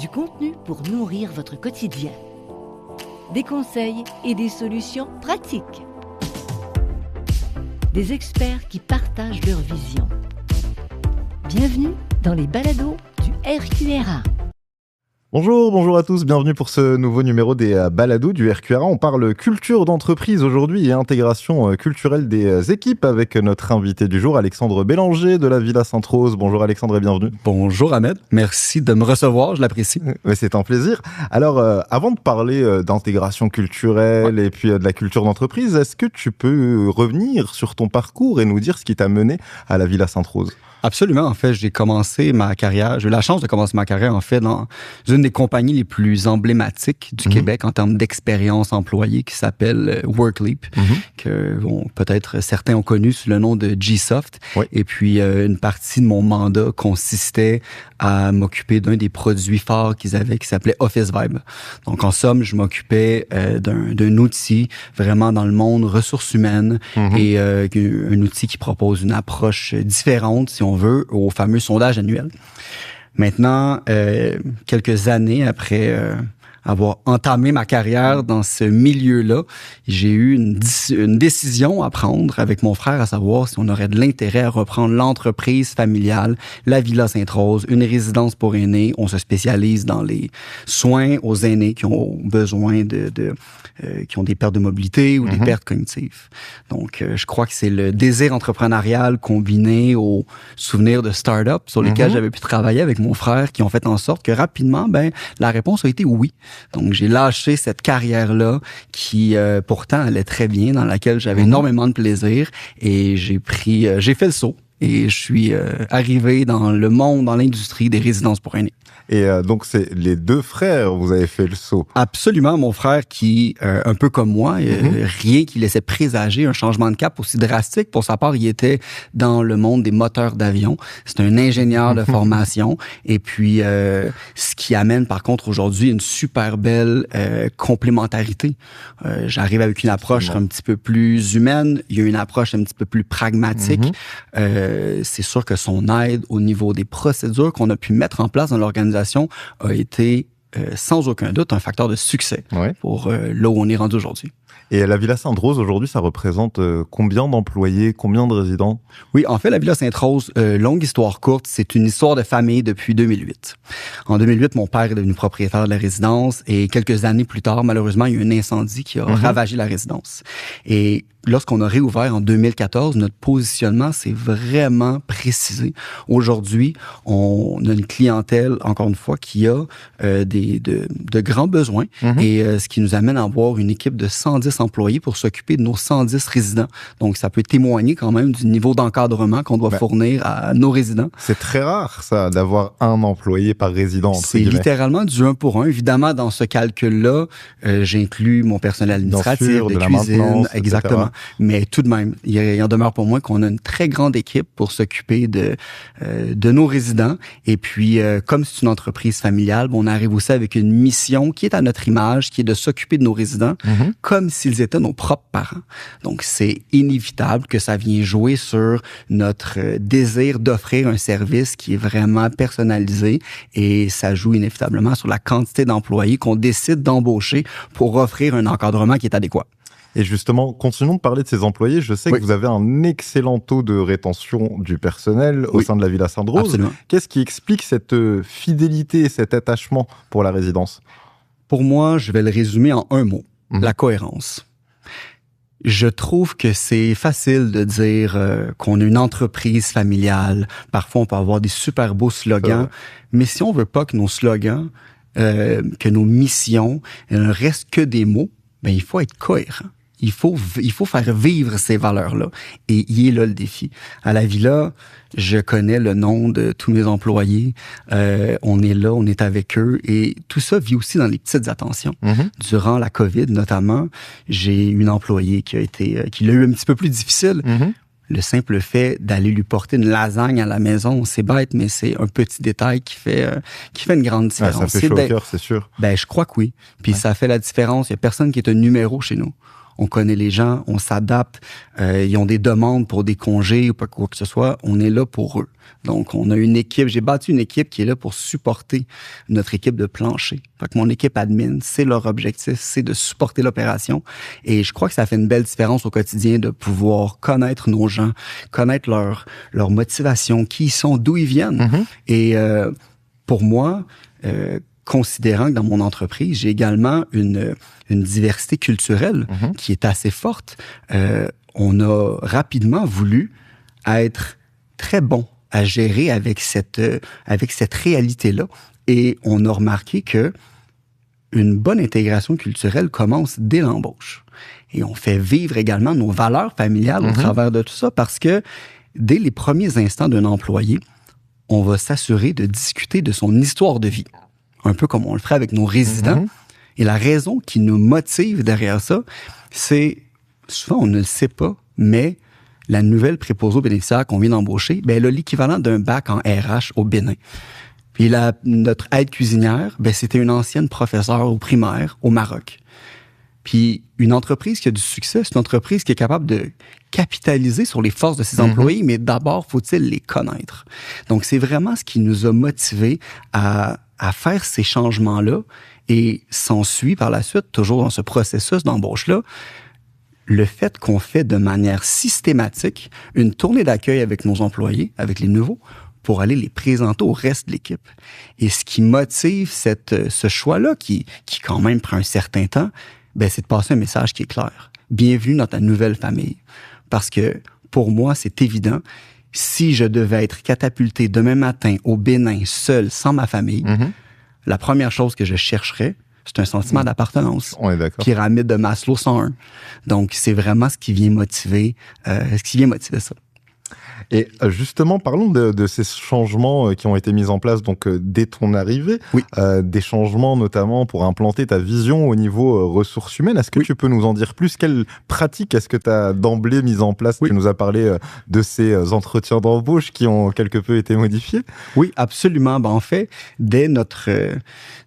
Du contenu pour nourrir votre quotidien. Des conseils et des solutions pratiques. Des experts qui partagent leur vision. Bienvenue dans les balados du RQRA. Bonjour à tous, bienvenue pour ce nouveau numéro des balados du RQRA. On parle culture d'entreprise aujourd'hui et intégration culturelle des équipes avec notre invité du jour, Alexandre Bélanger de la Villa Sainte-Rose. Bonjour Alexandre et bienvenue. Bonjour Ahmed, merci de me recevoir, je l'apprécie. Mais c'est un plaisir. Alors, avant de parler d'intégration culturelle et puis de la culture d'entreprise, est-ce que tu peux revenir sur ton parcours et nous dire ce qui t'a mené à la Villa Sainte-Rose ? Absolument. En fait, j'ai eu la chance de commencer ma carrière, en fait, dans une des compagnies les plus emblématiques du Québec en termes d'expérience employée qui s'appelle WorkLeap, que peut-être certains ont connu sous le nom de GSoft. Oui. Et puis, une partie de mon mandat consistait à m'occuper d'un des produits phares qu'ils avaient qui s'appelait Office Vibe. Donc, en somme, je m'occupais d'un outil vraiment dans le monde ressources humaines et un outil qui propose une approche différente, si on veut, au fameux sondage annuel. Maintenant, quelques années après avoir entamé ma carrière dans ce milieu-là, j'ai eu une décision à prendre avec mon frère, à savoir si on aurait de l'intérêt à reprendre l'entreprise familiale, la Villa Sainte-Rose, une résidence pour aînés. On se spécialise dans les soins aux aînés qui ont besoin qui ont des pertes de mobilité ou des pertes cognitives. Donc, je crois que c'est le désir entrepreneurial combiné au souvenir de start-up sur lesquels j'avais pu travailler avec mon frère qui ont fait en sorte que rapidement, la réponse a été oui. Donc, j'ai lâché cette carrière-là qui, pourtant, allait très bien, dans laquelle j'avais énormément de plaisir et j'ai fait le saut et je suis arrivé dans le monde, dans l'industrie des résidences pour aînés. Et donc, c'est les deux frères, vous avez fait le saut. Absolument. Mon frère qui, un peu comme moi, rien qui laissait présager un changement de cap aussi drastique. Pour sa part, il était dans le monde des moteurs d'avion. C'est un ingénieur de formation. Et puis, ce qui amène, par contre, aujourd'hui, une super belle complémentarité. J'arrive avec une approche un petit peu plus humaine. Il y a une approche un petit peu plus pragmatique. C'est sûr que son aide au niveau des procédures qu'on a pu mettre en place dans l'organisation a été sans aucun doute un facteur de succès pour là où on est rendu aujourd'hui. Et la Villa Sainte-Rose, aujourd'hui, ça représente combien d'employés, combien de résidents? Oui, en fait, la Villa Sainte-Rose, longue histoire courte, c'est une histoire de famille depuis 2008. En 2008, mon père est devenu propriétaire de la résidence et quelques années plus tard, malheureusement, il y a eu un incendie qui a ravagé la résidence. Et lorsqu'on a réouvert en 2014, notre positionnement s'est vraiment précisé. Aujourd'hui, on a une clientèle, encore une fois, qui a de grands besoins et ce qui nous amène à avoir une équipe de 110 employés pour s'occuper de nos 110 résidents. Donc, ça peut témoigner quand même du niveau d'encadrement qu'on doit fournir à nos résidents. C'est très rare, ça, d'avoir un employé par résident. C'est littéralement du 1 pour 1. Évidemment, dans ce calcul-là, j'inclus mon personnel administratif, de cuisine, exactement. Etc. Mais tout de même, il en demeure pour moi qu'on a une très grande équipe pour s'occuper de nos résidents. Et puis, comme c'est une entreprise familiale, on arrive aussi avec une mission qui est à notre image, qui est de s'occuper de nos résidents comme s'ils étaient nos propres parents. Donc, c'est inévitable que ça vienne jouer sur notre désir d'offrir un service qui est vraiment personnalisé et ça joue inévitablement sur la quantité d'employés qu'on décide d'embaucher pour offrir un encadrement qui est adéquat. Et justement, continuons de parler de ces employés. Je sais que vous avez un excellent taux de rétention du personnel au sein de la Villa Sainte-Rose. Absolument. Qu'est-ce qui explique cette fidélité, cet attachement pour la résidence? Pour moi, je vais le résumer en un mot. La cohérence. Je trouve que c'est facile de dire qu'on a une entreprise familiale. Parfois, on peut avoir des super beaux slogans. Mais si on veut pas que nos slogans, que nos missions ne restent que des mots, il faut être cohérent. Il faut faire vivre ces valeurs-là. Et il est là le défi. À la Villa, je connais le nom de tous mes employés. On est là, on est avec eux. Et tout ça vit aussi dans les petites attentions. Durant la COVID, notamment, j'ai une employée qui l'a eu un petit peu plus difficile. Le simple fait d'aller lui porter une lasagne à la maison, c'est bête, mais c'est un petit détail qui fait une grande différence. Ça fait chaud au cœur, c'est sûr. Je crois que oui. Puis ça fait la différence. Il n'y a personne qui est un numéro chez nous. on connaît les gens, on s'adapte, ils ont des demandes pour des congés ou pas quoi que ce soit, on est là pour eux. Donc, on a une équipe, j'ai bâti une équipe qui est là pour supporter notre équipe de plancher. Fait que mon équipe admin, c'est leur objectif, c'est de supporter l'opération. Et je crois que ça fait une belle différence au quotidien de pouvoir connaître nos gens, connaître leur motivation, qui ils sont, d'où ils viennent. Mm-hmm. Et pour moi, considérant que dans mon entreprise, j'ai également une diversité culturelle qui est assez forte, on a rapidement voulu être très bon à gérer avec cette réalité-là. Et on a remarqué que une bonne intégration culturelle commence dès l'embauche. Et on fait vivre également nos valeurs familiales au travers de tout ça parce que dès les premiers instants d'un employé, on va s'assurer de discuter de son histoire de vie. Un peu comme on le ferait avec nos résidents. Et la raison qui nous motive derrière ça, c'est, souvent on ne le sait pas, mais la nouvelle préposée aux bénéficiaires qu'on vient d'embaucher, ben, elle a l'équivalent d'un bac en RH au Bénin. Puis notre aide cuisinière, ben, c'était une ancienne professeure au primaire au Maroc. Puis une entreprise qui a du succès, c'est une entreprise qui est capable de capitaliser sur les forces de ses employés, mais d'abord, faut-il les connaître. Donc, c'est vraiment ce qui nous a motivés à faire ces changements-là. Et s'ensuit par la suite, toujours dans ce processus d'embauche-là, le fait qu'on fait de manière systématique une tournée d'accueil avec nos employés, avec les nouveaux, pour aller les présenter au reste de l'équipe. Et ce qui motive ce choix-là, qui quand même prend un certain temps, ben, c'est de passer un message qui est clair. Bienvenue dans ta nouvelle famille. Parce que, pour moi, c'est évident, si je devais être catapulté demain matin au Bénin, seul, sans ma famille, la première chose que je chercherais, c'est un sentiment d'appartenance. On est d'accord. Pyramide de Maslow 101. Donc, c'est vraiment ce qui vient motiver ça. Et justement, parlons de ces changements qui ont été mis en place donc dès ton arrivée. Oui. Des changements notamment pour implanter ta vision au niveau ressources humaines. Est-ce que tu peux nous en dire plus? Quelles pratiques est-ce que tu as d'emblée mises en place? Tu nous as parlé de ces entretiens d'embauche qui ont quelque peu été modifiés. Oui, absolument. Ben, en fait, dès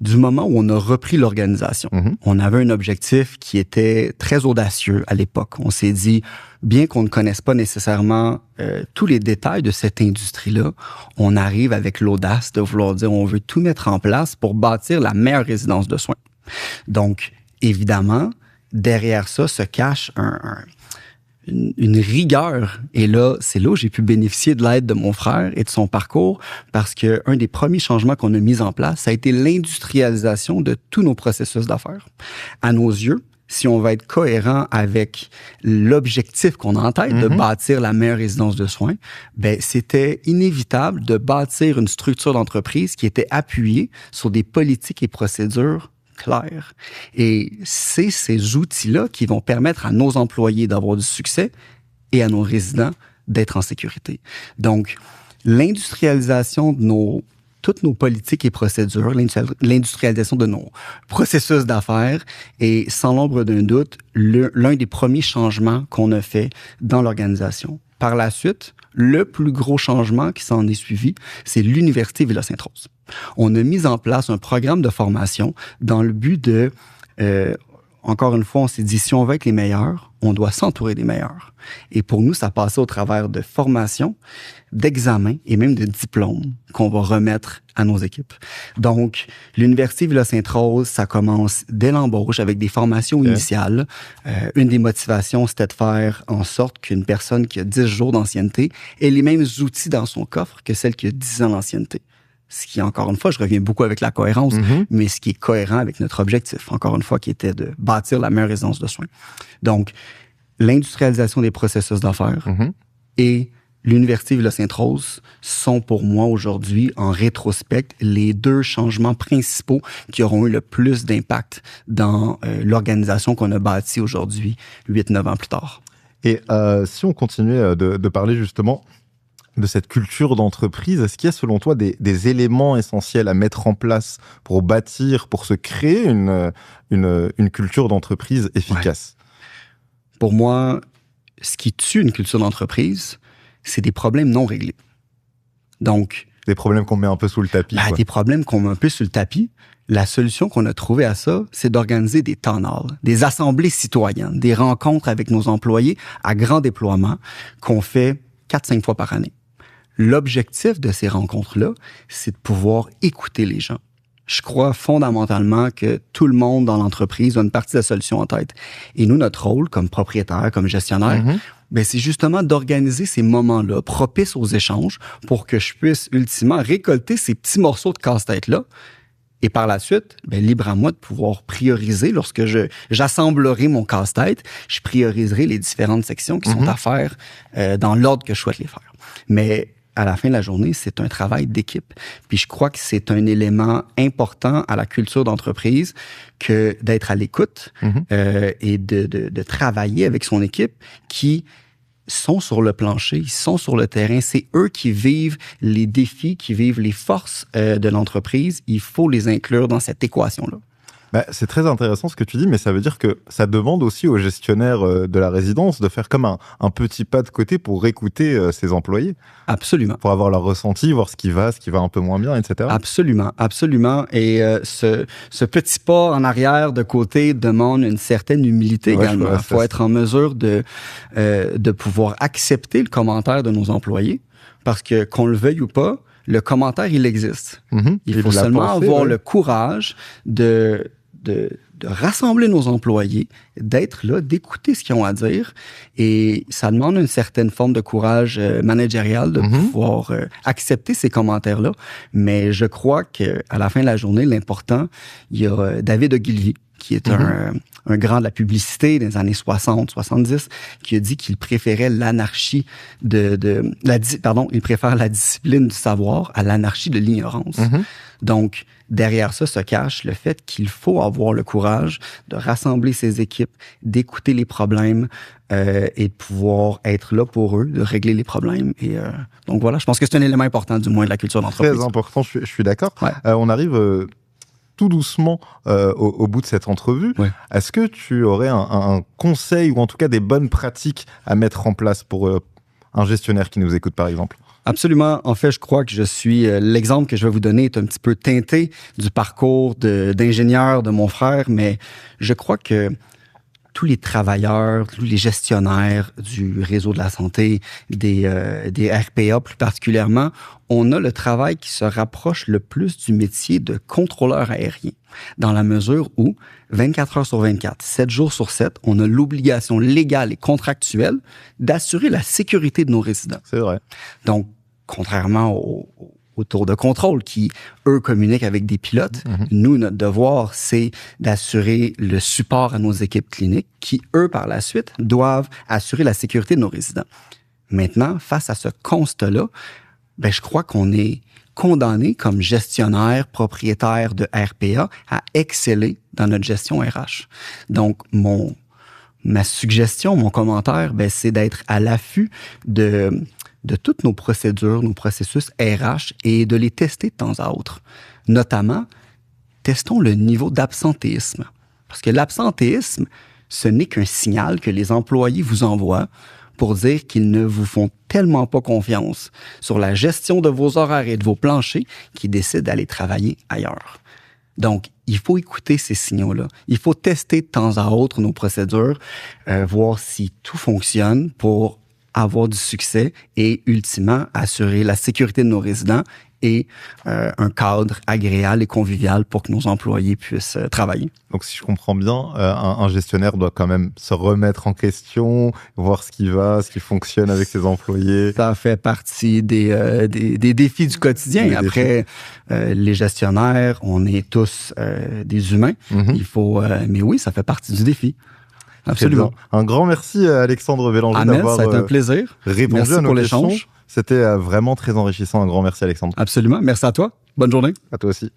du moment où on a repris l'organisation, on avait un objectif qui était très audacieux à l'époque. On s'est dit, bien qu'on ne connaisse pas nécessairement tous les détails de cette industrie-là, on arrive avec l'audace de vouloir dire on veut tout mettre en place pour bâtir la meilleure résidence de soins. Donc, évidemment, derrière ça se cache une rigueur. Et là, c'est là où j'ai pu bénéficier de l'aide de mon frère et de son parcours parce que un des premiers changements qu'on a mis en place, ça a été l'industrialisation de tous nos processus d'affaires. À nos yeux, si on va être cohérent avec l'objectif qu'on a en tête de bâtir la meilleure résidence de soins, ben, c'était inévitable de bâtir une structure d'entreprise qui était appuyée sur des politiques et procédures claires. Et c'est ces outils-là qui vont permettre à nos employés d'avoir du succès et à nos résidents d'être en sécurité. Donc, l'industrialisation de toutes nos politiques et procédures, l'industrialisation de nos processus d'affaires est, sans l'ombre d'un doute, l'un des premiers changements qu'on a fait dans l'organisation. Par la suite, le plus gros changement qui s'en est suivi, c'est l'Université Villa-Sainte-Rose. On a mis en place un programme de formation dans le but de... encore une fois, on s'est dit, si on veut être les meilleurs, on doit s'entourer des meilleurs. Et pour nous, ça passait au travers de formations, d'examens et même de diplômes qu'on va remettre à nos équipes. Donc, l'Université Villa-Sainte-Rose, ça commence dès l'embauche avec des formations initiales. Une des motivations, c'était de faire en sorte qu'une personne qui a 10 jours d'ancienneté ait les mêmes outils dans son coffre que celle qui a 10 ans d'ancienneté. Ce qui, encore une fois, je reviens beaucoup avec la cohérence, mais ce qui est cohérent avec notre objectif, encore une fois, qui était de bâtir la meilleure résidence de soins. Donc, l'industrialisation des processus d'affaires et l'Université Villa-Sainte-Rose sont pour moi aujourd'hui, en rétrospect, les deux changements principaux qui auront eu le plus d'impact dans l'organisation qu'on a bâtie aujourd'hui, 8-9 ans plus tard. Et si on continuait de parler justement de cette culture d'entreprise, est-ce qu'il y a selon toi des éléments essentiels à mettre en place pour bâtir, pour se créer une culture d'entreprise efficace? Ouais. Pour moi, ce qui tue une culture d'entreprise, c'est des problèmes non réglés. Donc, des problèmes qu'on met un peu sous le tapis. Des problèmes qu'on met un peu sous le tapis. La solution qu'on a trouvée à ça, c'est d'organiser des town halls, des assemblées citoyennes, des rencontres avec nos employés à grand déploiement qu'on fait 4-5 fois par année. L'objectif de ces rencontres-là, c'est de pouvoir écouter les gens. Je crois fondamentalement que tout le monde dans l'entreprise a une partie de la solution en tête. Et nous, notre rôle comme propriétaire, comme gestionnaire, ben, c'est justement d'organiser ces moments-là propices aux échanges pour que je puisse ultimement récolter ces petits morceaux de casse-tête-là. Et par la suite, ben, libre à moi de pouvoir prioriser. Lorsque j'assemblerai mon casse-tête, je prioriserai les différentes sections qui sont à faire dans l'ordre que je souhaite les faire. Mais à la fin de la journée, c'est un travail d'équipe. Puis je crois que c'est un élément important à la culture d'entreprise que d'être à l'écoute et de travailler avec son équipe qui sont sur le plancher, ils sont sur le terrain. C'est eux qui vivent les défis, qui vivent les forces de l'entreprise. Il faut les inclure dans cette équation-là. Bah, c'est très intéressant ce que tu dis, mais ça veut dire que ça demande aussi aux gestionnaires de la résidence de faire comme un petit pas de côté pour écouter ses employés. Absolument. Pour avoir leur ressenti, voir ce qui va un peu moins bien, etc. Absolument, absolument. Et ce petit pas en arrière de côté demande une certaine humilité également. Il faut être en mesure de pouvoir accepter le commentaire de nos employés, parce que qu'on le veuille ou pas, le commentaire, il existe. Il faut seulement avoir le courage de rassembler nos employés, d'être là, d'écouter ce qu'ils ont à dire. Et ça demande une certaine forme de courage managérial de pouvoir accepter ces commentaires-là. Mais je crois qu'à la fin de la journée, l'important, il y a David Ogilvy, qui est un grand de la publicité des années 60, 70, qui a dit qu'il préférait l'anarchie il préfère la discipline du savoir à l'anarchie de l'ignorance. Donc, derrière ça se cache le fait qu'il faut avoir le courage de rassembler ses équipes, d'écouter les problèmes et de pouvoir être là pour eux, de régler les problèmes. Et donc voilà, je pense que c'est un élément important, du moins, de la culture d'entreprise. Très important, je suis d'accord. Ouais. On arrive tout doucement au bout de cette entrevue. Ouais. Est-ce que tu aurais un conseil ou en tout cas des bonnes pratiques à mettre en place pour un gestionnaire qui nous écoute, par exemple? Absolument. En fait, je crois que l'exemple que je vais vous donner est un petit peu teinté du parcours d'ingénieur de mon frère, mais je crois que tous les travailleurs, tous les gestionnaires du réseau de la santé, des RPA plus particulièrement, on a le travail qui se rapproche le plus du métier de contrôleur aérien, dans la mesure où 24 heures sur 24, 7 jours sur 7, on a l'obligation légale et contractuelle d'assurer la sécurité de nos résidents. C'est vrai. Donc, contrairement au tour de contrôle qui, eux, communiquent avec des pilotes. Nous, notre devoir, c'est d'assurer le support à nos équipes cliniques qui, eux, par la suite, doivent assurer la sécurité de nos résidents. Maintenant, face à ce constat-là, ben, je crois qu'on est condamné comme gestionnaire, propriétaire de RPA à exceller dans notre gestion RH. Donc, ma suggestion, mon commentaire, ben, c'est d'être à l'affût de toutes nos procédures, nos processus RH et de les tester de temps à autre. Notamment, testons le niveau d'absentéisme. Parce que l'absentéisme, ce n'est qu'un signal que les employés vous envoient pour dire qu'ils ne vous font tellement pas confiance sur la gestion de vos horaires et de vos planchers qu'ils décident d'aller travailler ailleurs. Donc, il faut écouter ces signaux-là. Il faut tester de temps à autre nos procédures, voir si tout fonctionne pour avoir du succès et, ultimement, assurer la sécurité de nos résidents et un cadre agréable et convivial pour que nos employés puissent travailler. Donc, si je comprends bien, un gestionnaire doit quand même se remettre en question, voir ce qui fonctionne avec ses employés. Ça fait partie des défis du quotidien. Après, les gestionnaires, on est tous des humains. Il faut, mais oui, ça fait partie du défi. Absolument. Un grand merci à Alexandre Bélanger d'avoir ça a été un plaisir. Répondu merci à nos pour questions. L'échange. C'était vraiment très enrichissant. Un grand merci, Alexandre. Absolument. Merci à toi. Bonne journée. À toi aussi.